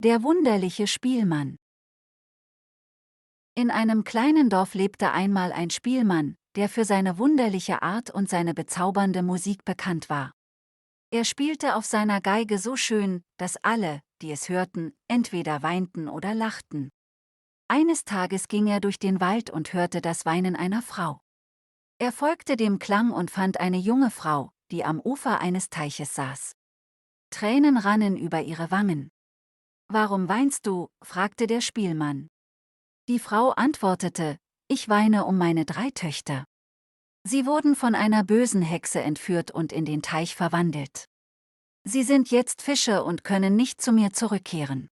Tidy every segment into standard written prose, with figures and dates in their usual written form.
Der wunderliche Spielmann. In einem kleinen Dorf lebte einmal ein Spielmann, der für seine wunderliche Art und seine bezaubernde Musik bekannt war. Er spielte auf seiner Geige so schön, dass alle, die es hörten, entweder weinten oder lachten. Eines Tages ging er durch den Wald und hörte das Weinen einer Frau. Er folgte dem Klang und fand eine junge Frau, die am Ufer eines Teiches saß. Tränen rannen über ihre Wangen. »Warum weinst du?« fragte der Spielmann. Die Frau antwortete: »Ich weine um meine 3 Töchter. Sie wurden von einer bösen Hexe entführt und in den Teich verwandelt. Sie sind jetzt Fische und können nicht zu mir zurückkehren.«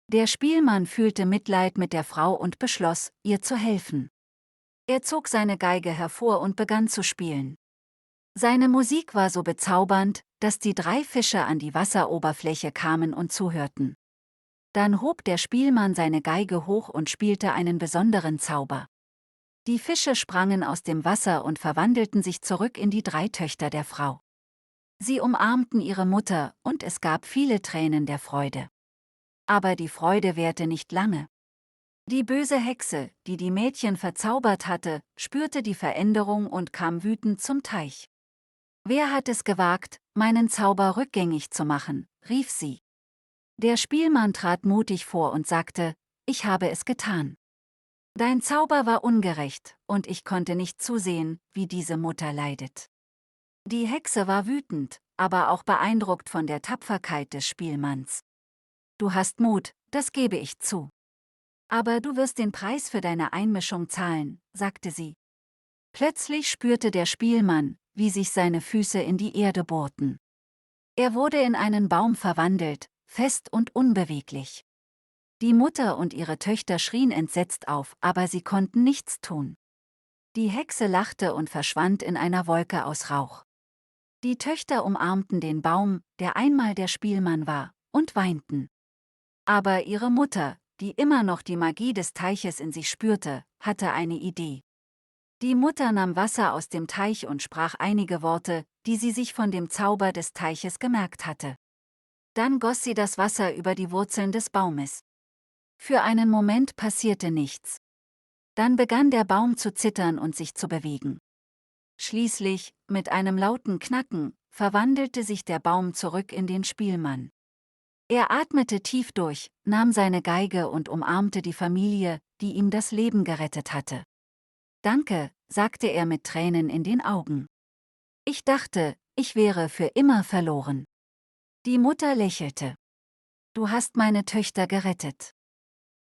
Der Spielmann fühlte Mitleid mit der Frau und beschloss, ihr zu helfen. Er zog seine Geige hervor und begann zu spielen. Seine Musik war so bezaubernd, dass die 3 Fische an die Wasseroberfläche kamen und zuhörten. Dann hob der Spielmann seine Geige hoch und spielte einen besonderen Zauber. Die Fische sprangen aus dem Wasser und verwandelten sich zurück in die 3 Töchter der Frau. Sie umarmten ihre Mutter, und es gab viele Tränen der Freude. Aber die Freude währte nicht lange. Die böse Hexe, die die Mädchen verzaubert hatte, spürte die Veränderung und kam wütend zum Teich. »Wer hat es gewagt, meinen Zauber rückgängig zu machen?« rief sie. Der Spielmann trat mutig vor und sagte: »Ich habe es getan. Dein Zauber war ungerecht, und ich konnte nicht zusehen, wie diese Mutter leidet.« Die Hexe war wütend, aber auch beeindruckt von der Tapferkeit des Spielmanns. »Du hast Mut, das gebe ich zu. Aber du wirst den Preis für deine Einmischung zahlen«, sagte sie. Plötzlich spürte der Spielmann, wie sich seine Füße in die Erde bohrten. Er wurde in einen Baum verwandelt, fest und unbeweglich. Die Mutter und ihre Töchter schrien entsetzt auf, aber sie konnten nichts tun. Die Hexe lachte und verschwand in einer Wolke aus Rauch. Die Töchter umarmten den Baum, der einmal der Spielmann war, und weinten. Aber ihre Mutter, die immer noch die Magie des Teiches in sich spürte, hatte eine Idee. Die Mutter nahm Wasser aus dem Teich und sprach einige Worte, die sie sich von dem Zauber des Teiches gemerkt hatte. Dann goss sie das Wasser über die Wurzeln des Baumes. Für einen Moment passierte nichts. Dann begann der Baum zu zittern und sich zu bewegen. Schließlich, mit einem lauten Knacken, verwandelte sich der Baum zurück in den Spielmann. Er atmete tief durch, nahm seine Geige und umarmte die Familie, die ihm das Leben gerettet hatte. »Danke«, sagte er mit Tränen in den Augen. »Ich dachte, ich wäre für immer verloren.« Die Mutter lächelte. »Du hast meine Töchter gerettet.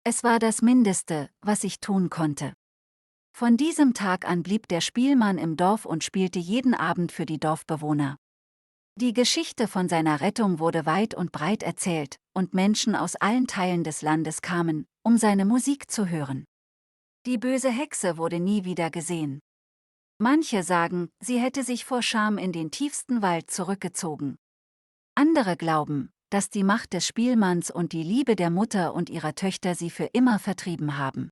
Es war das Mindeste, was ich tun konnte.« Von diesem Tag an blieb der Spielmann im Dorf und spielte jeden Abend für die Dorfbewohner. Die Geschichte von seiner Rettung wurde weit und breit erzählt, und Menschen aus allen Teilen des Landes kamen, um seine Musik zu hören. Die böse Hexe wurde nie wieder gesehen. Manche sagen, sie hätte sich vor Scham in den tiefsten Wald zurückgezogen. Andere glauben, dass die Macht des Spielmanns und die Liebe der Mutter und ihrer Töchter sie für immer vertrieben haben.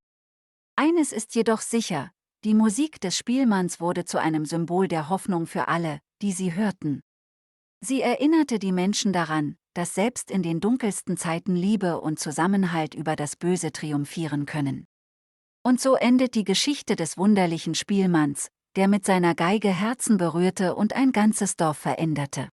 Eines ist jedoch sicher: Die Musik des Spielmanns wurde zu einem Symbol der Hoffnung für alle, die sie hörten. Sie erinnerte die Menschen daran, dass selbst in den dunkelsten Zeiten Liebe und Zusammenhalt über das Böse triumphieren können. Und so endet die Geschichte des wunderlichen Spielmanns, der mit seiner Geige Herzen berührte und ein ganzes Dorf veränderte.